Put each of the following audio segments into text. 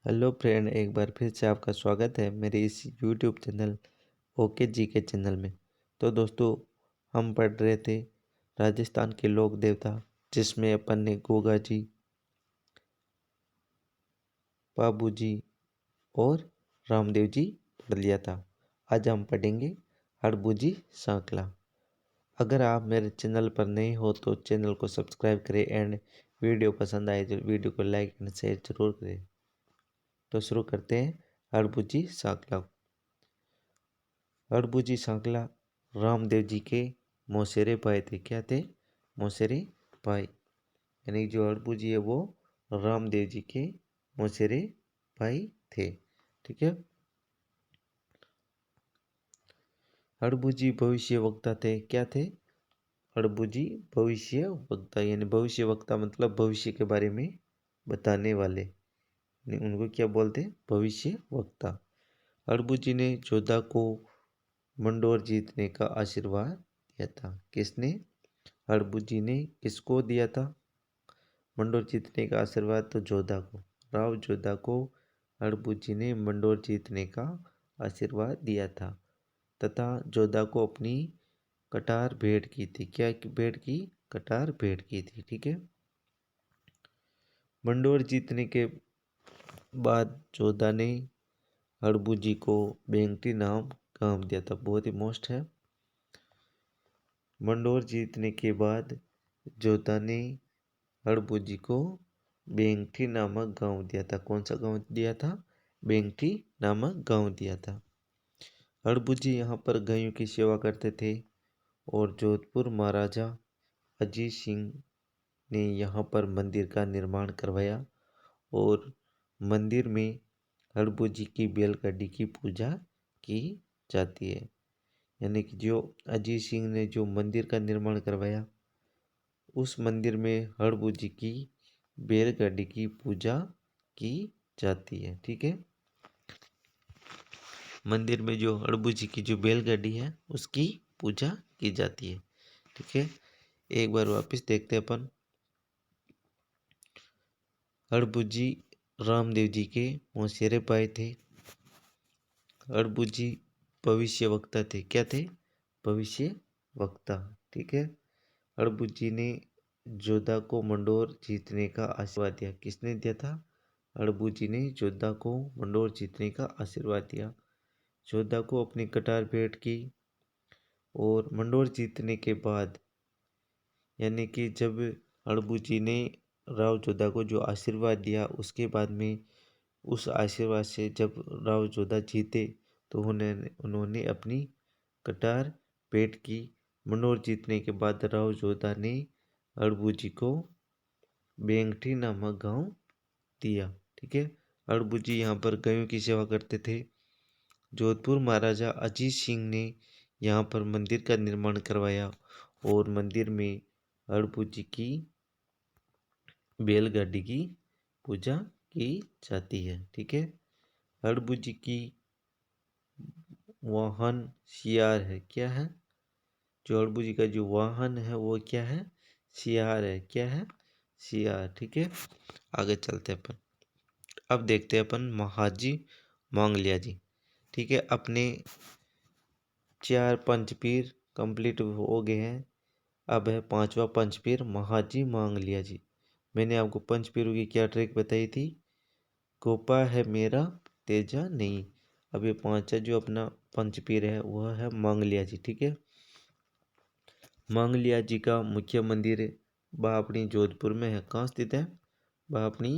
Hello friend, एक बार फिर से आपका स्वागत है मेरे इस यूट्यूब चैनल ओके जी के चैनल में। तो दोस्तों, हम पढ़ रहे थे राजस्थान के लोक देवता, जिसमें अपन ने गोगा जी, बाबू जी और रामदेव जी पढ़ लिया था। आज हम पढ़ेंगे हड़बूजी सांकला। अगर आप मेरे चैनल पर नए हो तो चैनल को सब्सक्राइब करें एंड वीडियो पसंद आए तो वीडियो को लाइक एंड शेयर जरूर करें। तो शुरू करते हैं हड़बूजी सांकला। हड़बूजी सांकला रामदेव जी के मौसेरे भाई थे। क्या थे? मौसेरे भाई। यानी जो हड़बूजी है वो रामदेव जी के मौसेरे भाई थे। ठीक है। हड़बूजी भविष्य वक्ता थे। क्या थे? हड़बूजी भविष्य वक्ता, यानी भविष्य वक्ता मतलब भविष्य के बारे में बताने वाले, यानी उनको क्या बोलते? भविष्य वक्ता। हड़बूजी ने जोधा को मंडोर जीतने का आशीर्वाद दिया था। किसने? हड़बूजी ने किसको दिया था मंडोर जीतने का आशीर्वाद? तो जोधा को, राव जोधा को हड़बूजी ने मंडोर जीतने का आशीर्वाद दिया था तथा जोधा को अपनी कटार भेंट की थी। क्या भेंट की? कटार भेंट की थी। ठीक है। मंडोर जीतने के बाद जोधा ने हड़बूजी को बेंगटी नाम गांव दिया था। बहुत ही मोस्ट है। मंडोर जीतने के बाद जोधा ने हड़बूजी को बेंगटी नामक गांव दिया था। कौन सा गांव दिया था? बेंगटी नामक गांव दिया था। हड़बूजी यहाँ पर गायों की सेवा करते थे और जोधपुर महाराजा अजीत सिंह ने यहाँ पर मंदिर का निर्माण करवाया और मंदिर में हड़बूजी की बैलगाड़ी की पूजा की जाती है। यानी कि जो अजीत सिंह ने जो मंदिर का निर्माण करवाया, उस मंदिर में हड़बूजी की बैलगाड़ी की पूजा की जाती है। ठीक है। मंदिर में जो हड़बूजी की जो बैलगाड़ी है उसकी पूजा की जाती है। ठीक है। एक बार वापस देखते हैं अपन। हड़बूजी रामदेव जी के मौसेरे भाई थे। हड़बूजी भविष्य वक्ता थे। क्या थे? भविष्य वक्ता। ठीक है। हड़बूजी ने जोधा को मंडोर जीतने का आशीर्वाद दिया। किसने दिया था? हड़बूजी ने जोधा को मंडोर जीतने का आशीर्वाद दिया। जोधा को अपनी कटार भेंट की और मंडोर जीतने के बाद, यानी कि जब हड़बूजी ने राव जोधा को जो आशीर्वाद दिया, उसके बाद में उस आशीर्वाद से जब राव जोधा जीते तो उन्होंने अपनी कटार भेंट की। मंडोर जीतने के बाद राव जोधा ने हड़बूजी को बेंगटी नामक गांव दिया। ठीक है। हड़बूजी यहाँ पर गायों की सेवा करते थे। जोधपुर महाराजा अजीत सिंह ने यहाँ पर मंदिर का निर्माण करवाया और मंदिर में हड़बूजी की बैलगाड़ी की पूजा की जाती है। ठीक है। हड़बूजी की वाहन सियार है। क्या है? जो हड़बूजी का जो वाहन है वो क्या है? सियार है। क्या है? सियार। ठीक है। आगे चलते अपन। अब देखते हैं अपन महाजी मांगलिया जी। ठीक है। अपने 4 पंचपीर कंप्लीट हो गए हैं। अब है 5वां पंचपीर महाजी मांगलिया जी। मैंने आपको पंचपीरों की क्या ट्रिक बताई थी? गोपा है मेरा, तेजा नहीं। अब ये 5वां जो अपना पंचपीर है वह है मांगलिया जी। ठीक है। मांगलिया जी का मुख्य मंदिर वह अपनी जोधपुर में है। कहाँ स्थित है? वह अपनी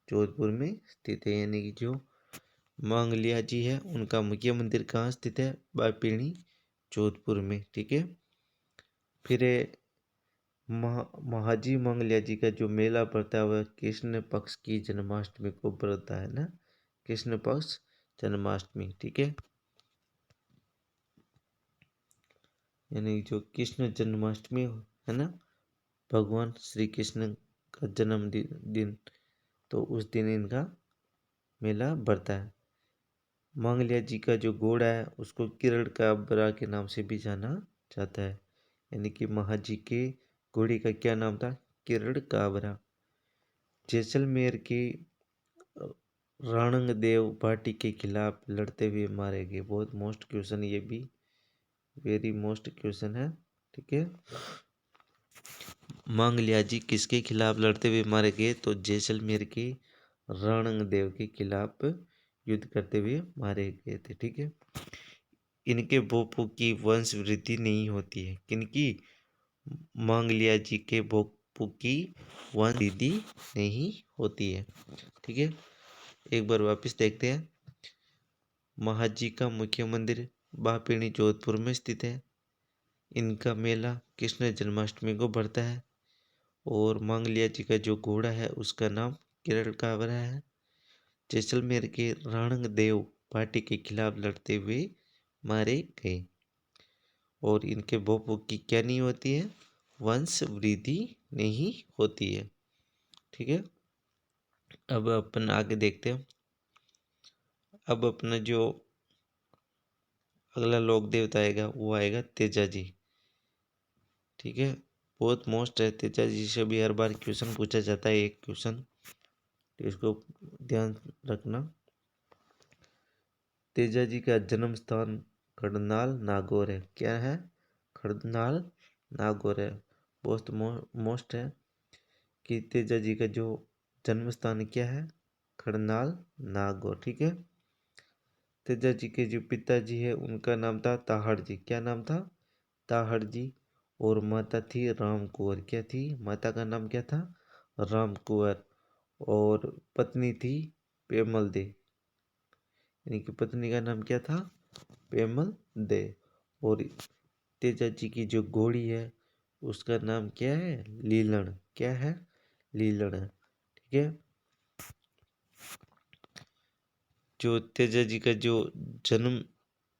जोधपुर में स्थित है। यानी कि जो मांगलिया जी है उनका मुख्य मंदिर कहाँ स्थित है? बापीणी, जोधपुर में। ठीक है। फिर महाजी मांगलिया जी का जो मेला पड़ता है वह कृष्ण पक्ष की जन्माष्टमी को पड़ता है ना। कृष्ण पक्ष जन्माष्टमी। ठीक है। यानी जो कृष्ण जन्माष्टमी है ना, भगवान श्री कृष्ण का जन्म दिन, तो उस दिन इनका मेला बढ़ता है। मांगलिया जी का जो घोड़ा है उसको किरण काबरा के नाम से भी जाना जाता है। यानी कि महाजी के घोड़े का क्या नाम था? किरण काबरा। जैसलमेर के राणंगदेव भाटी के खिलाफ लड़ते हुए मारे गए। बहुत मोस्ट क्वेश्चन, ये भी वेरी मोस्ट क्वेश्चन है। ठीक है, मांगलिया जी किसके खिलाफ लड़ते हुए मारे गए? तो जैसलमेर के राणंगदेव के खिलाफ युद्ध करते हुए मारे गए थे। ठीक है, इनके भोपों की वंश वृद्धि नहीं होती है। किनकी? मांगलिया जी के भोपों की वंश वृद्धि नहीं होती है। ठीक है, एक बार वापस देखते हैं। महाजी का मुख्य मंदिर बापिणी जोधपुर में स्थित है। इनका मेला कृष्ण जन्माष्टमी को भरता है। और मांगलिया जी का जो घोड़ा है उसका नाम किरण कावरा है। जैसलमेर के राणंगदेव पार्टी के खिलाफ लड़ते हुए मारे गए। और इनके भोपों की क्या नहीं होती है? वंश वृद्धि नहीं होती है। ठीक है, अब अपन आगे देखते हैं। अब अपना जो अगला लोक देवता आएगा वो आएगा तेजा जी। ठीक है, बहुत मोस्ट है। तेजा जी से भी हर बार क्वेश्चन पूछा जाता है, एक क्वेश्चन, तो इसको ध्यान रखना। तेजा जी का जन्म स्थान खड़नाल नागौर है। क्या है? खड़नाल नागौर है। बहुत मोस्ट है कि तेजा जी का जो जन्म स्थान क्या है? खड़नाल नागौर। ठीक है, तेजा जी के जो पिताजी है उनका नाम था ताहड़ जी। क्या नाम था? ताहड़ जी। और माता थी राम कुंवर। क्या थी? माता का नाम क्या था? राम कुंवर। और पत्नी थी पेमल दे। इनकी पत्नी का नाम क्या था? पेमल दे। और तेजा जी की जो घोड़ी है उसका नाम क्या है? लीलन। क्या है? लीलन। ठीक है, जो तेजा जी का जो जन्म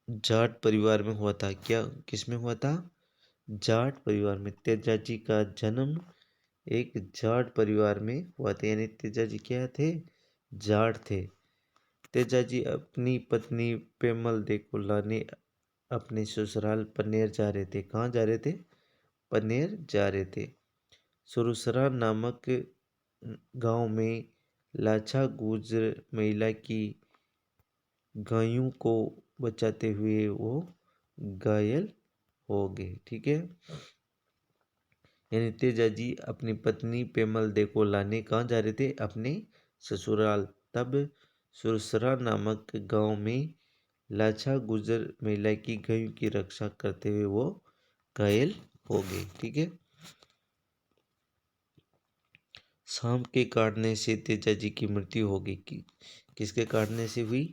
जाट परिवार में हुआ था। क्या, किस में हुआ था? जाट परिवार में। तेजा जी का जन्म एक जाट परिवार में हुआ था। यानी तेजा जी क्या थे? जाट थे। तेजा जी अपनी पत्नी पेमल दे को लाने अपने ससुराल पनेर जा रहे थे। कहाँ जा रहे थे? पनेर जा रहे थे। सुरसरा नामक गांव में लाछा गुजर महिला की गायों को बचाते हुए वो घायल हो गए। ठीक है, यानी तेजा जी अपनी पत्नी पेमल दे को लाने कहाँ जा रहे थे? अपने ससुराल। तब सुरसरा नामक गांव में लाछा गुजर महिला की गायों की रक्षा करते हुए वो घायल हो गए। ठीक है, सांप के काटने से तेजा जी की मृत्यु हो गई। किसके काटने से हुई?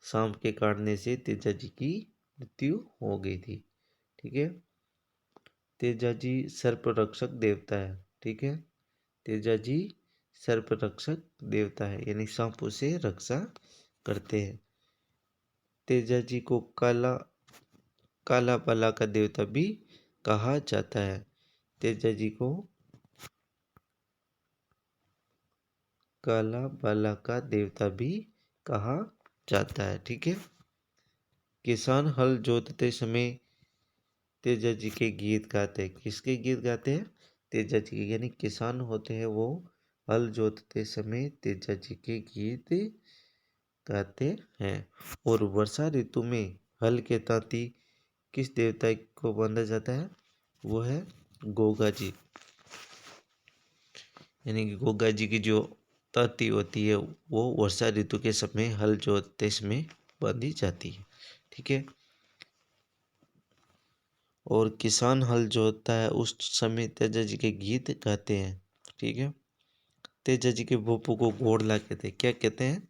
सांप के काटने से तेजा जी की मृत्यु हो गई थी। ठीक है, तेजा जी सर्परक्षक देवता है। ठीक है, तेजा जी सर्परक्षक देवता है, यानी सांपों से रक्षा करते हैं। तेजा जी को काला काला बाला का देवता भी कहा जाता है। तेजा जी को काला बाला का देवता भी कहा जाता है। ठीक है, किसान हल जोतते समय तेजा जी के गीत गाते हैं। किसके गीत गाते हैं? तेजा जी के। यानी किसान होते हैं वो हल जोतते समय तेजा जी के गीत गाते हैं। और वर्षा ऋतु में हल के तांती किस देवता को बांधा जाता है? वो है गोगा जी। यानी कि गोगा जी की जो तांती होती है वो वर्षा ऋतु के समय हल जोतते समय बांधी जाती है। ठीक है, और किसान हल जोतता है उस समय तेजा जी के गीत गाते हैं। ठीक है, तेजा जी के भोपू को घोड़ला कहते हैं। क्या कहते हैं?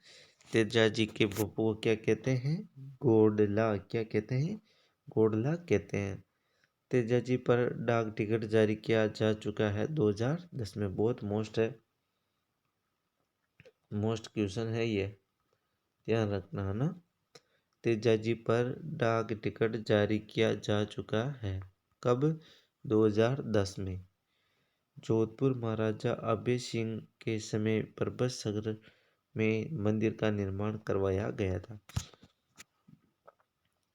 तेजा जी के भोपू को क्या कहते हैं? घोड़ला। क्या कहते हैं? घोड़ला कहते हैं। तेजा जी पर डाक टिकट जारी किया जा चुका है 2010 में। बहुत मोस्ट है, मोस्ट क्वेश्चन है ये, ध्यान रखना है ना। तेजा जी पर डाक टिकट जारी किया जा चुका है। कब? 2010 में। जोधपुर महाराजा अभय सिंह के समय पर्वत सगर में मंदिर का निर्माण करवाया गया था।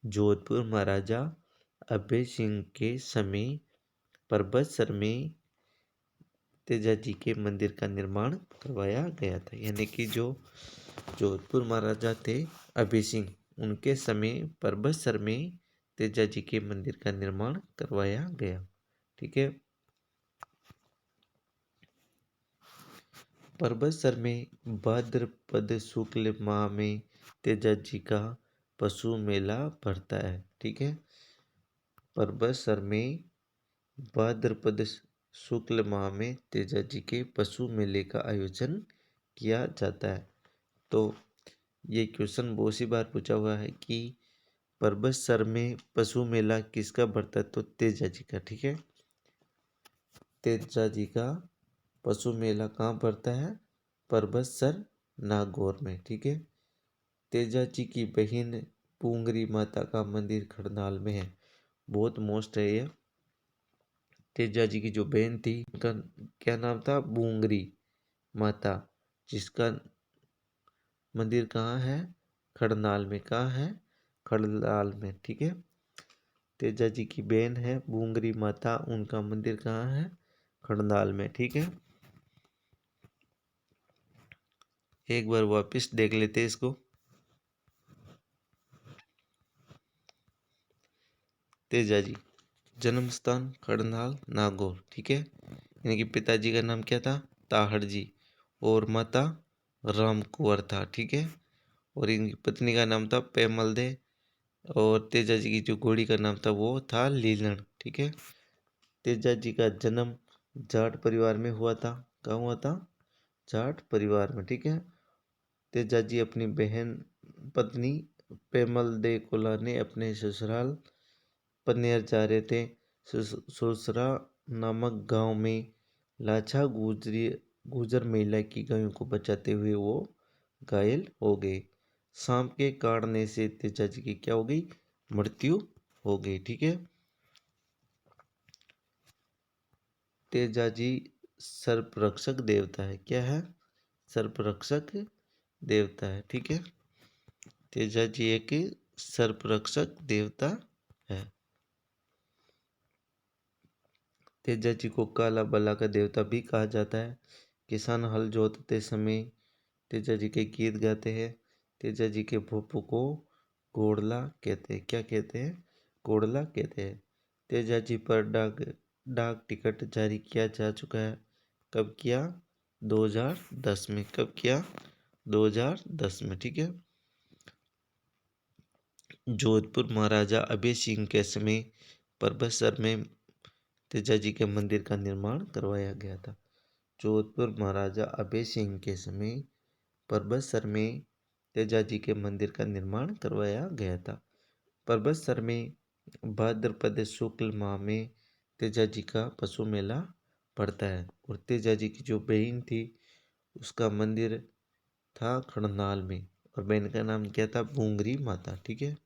जोधपुर महाराजा अभय सिंह के समय पर्वतसर में तेजा जी के मंदिर का निर्माण करवाया गया था। यानी कि जो जोधपुर महाराजा थे अभय सिंह, उनके समय परबतसर में तेजा जी के मंदिर का निर्माण करवाया गया। ठीक है। परबतसर में भाद्रपद शुक्ल माह में तेजा जी का पशु मेला भरता है। ठीक है। परबतसर में भाद्रपद शुक्ल माह में तेजा जी के पशु मेले का आयोजन किया जाता है। तो ये क्वेश्चन बहुत सी बार पूछा हुआ है कि परबतसर में पशु मेला किसका भरता है, तो तेजा जी का। ठीक है। तेजा जी का पशु मेला कहाँ पड़ता है, परबतसर नागौर में। ठीक है। तेजा जी की बहन पूंगरी माता का मंदिर खड़नाल में है। बहुत मोस्ट है ये। तेजा जी की जो बहन थी उनका क्या नाम था, बूंगरी माता, जिसका मंदिर कहाँ है, खड़नाल में। कहाँ है, खड़नाल में। ठीक है। तेजा जी की बहन है बूंगरी माता, उनका मंदिर कहाँ है, खड़नाल में। ठीक है। एक बार वापस देख लेते हैं इसको। तेजा जी जन्म स्थान खड़नाल नागौर। ठीक है। इनके पिताजी का नाम क्या था, ताहड़ जी, और माता राम कुंवर था। ठीक है। और इनकी पत्नी का नाम था पेमल दे, और तेजा जी की जो घोड़ी का नाम था वो था लीलन। ठीक है। तेजा जी का जन्म जाट परिवार में हुआ था। कहाँ हुआ था, जाट परिवार में। ठीक है। तेजा जी अपनी बहन पत्नी पेमल दे को लाने अपने ससुराल पनेर जा रहे थे। सुसरा नामक गांव में लाछा गुजर महिला की गायों को बचाते हुए वो घायल हो गए। सांप के काटने से तेजा जी की क्या हो गई, मृत्यु हो गई। ठीक है। तेजा जी सर्परक्षक देवता है। क्या है, सर्परक्षक देवता है। ठीक है। तेजा जी एक सर्परक्षक देवता है। तेजा जी को काला बला का देवता भी कहा जाता है। किसान हल जोतते समय तेजा जी के गीत गाते हैं। तेजा जी के भोपू को घोड़ला कहते हैं। क्या कहते हैं, घोड़ला कहते हैं। तेजा जी पर डाक टिकट जारी किया जा चुका है। कब किया, 2010 में। कब किया, 2010 में। ठीक है। जोधपुर महाराजा अभय सिंह के समय परबतसर में तेजा जी के मंदिर का निर्माण करवाया गया था। जोधपुर महाराजा अभय सिंह के समय परबतसर में तेजा जी के मंदिर का निर्माण करवाया गया था। परबतसर में भाद्रपद शुक्ल माह में तेजा जी का पशु मेला पड़ता है। और तेजा जी की जो बहन थी उसका मंदिर था खड़नाल में, और बहन का नाम क्या था, बूंगरी माता। ठीक है।